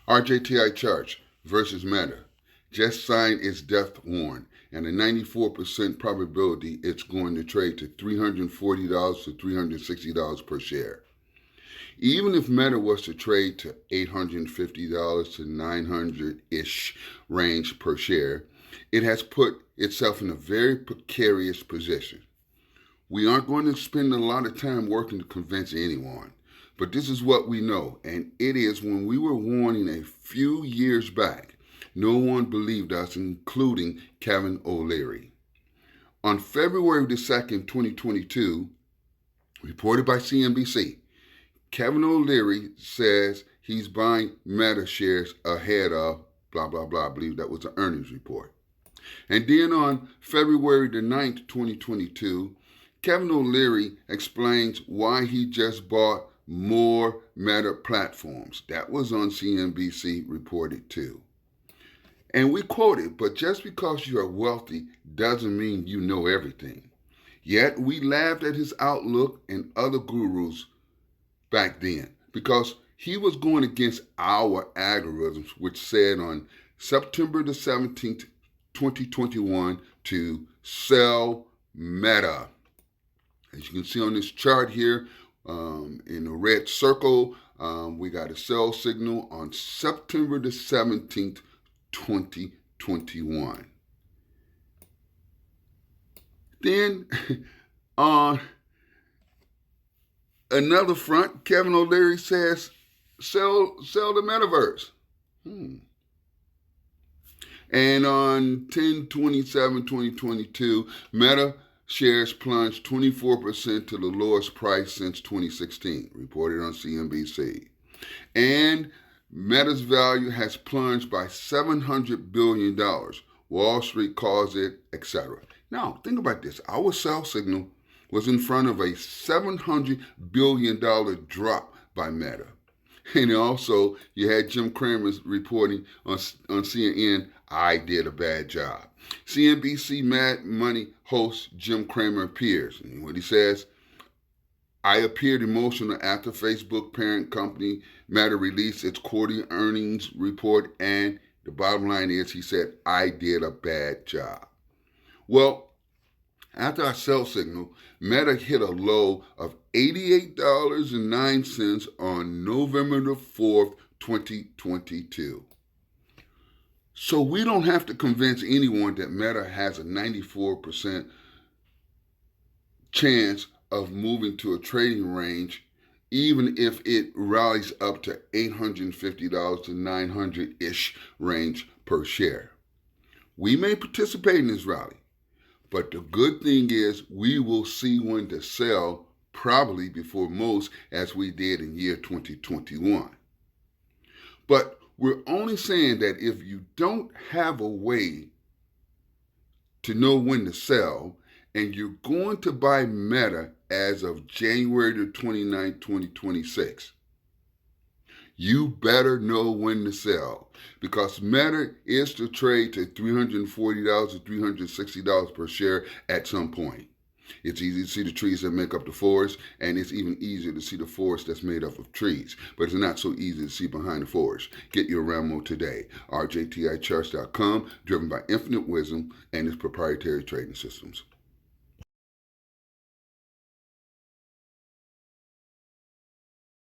RJTI Charts versus Meta just signed its death warrant, and a 94% probability it's going to trade to $340 to $360 per share. Even if Meta was to trade to $850 to $900-ish range per share, it has put itself in a very precarious position. We aren't going to spend a lot of time working to convince anyone, but this is what we know, and it is when we were warning a few years back, no one believed us, including Kevin O'Leary. On February the 2nd, 2022, reported by CNBC, Kevin O'Leary says he's buying Meta shares ahead of blah, blah, blah. I believe that was the earnings report. And then on February the 9th, 2022, Kevin O'Leary explains why he just bought more Meta platforms. That was on CNBC reported too. And we quoted, but just because you are wealthy doesn't mean you know everything. Yet we laughed at his outlook and other gurus back then because he was going against our algorithms, which said on September the 17th, 2021 to sell Meta. As you can see on this chart here, in the red circle, we got a sell signal on September the 17th, 2021. Then on another front, Kevin O'Leary says, sell the metaverse. And on 10/27/2022, Meta shares plunged 24% to the lowest price since 2016, reported on CNBC. And Meta's value has plunged by $700 billion. Wall Street calls it, etc. Now, think about this. Our sell signal was in front of a $700 billion drop by Meta. And also, you had Jim Cramer reporting on CNN, I did a bad job. CNBC Mad Money host Jim Cramer appears. And what he says, I appeared emotional after Facebook parent company Meta released its quarterly earnings report, and the bottom line is, he said, I did a bad job. Well, after our sell signal, Meta hit a low of $88.09 on November the 4th, 2022. So we don't have to convince anyone that Meta has a 94% chance of moving to a trading range, even if it rallies up to $850 to $900-ish range per share. We may participate in this rally, but the good thing is we will see when to sell, probably before most, as we did in year 2021. But we're only saying that if you don't have a way to know when to sell, and you're going to buy Meta as of January the 29th, 2026, you better know when to sell, because Meta is to trade to $340 to $360 per share at some point. It's easy to see the trees that make up the forest, and it's even easier to see the forest that's made up of trees. But it's not so easy to see behind the forest. Get your Rambo today. RJTICharts.com, driven by infinite wisdom and its proprietary trading systems.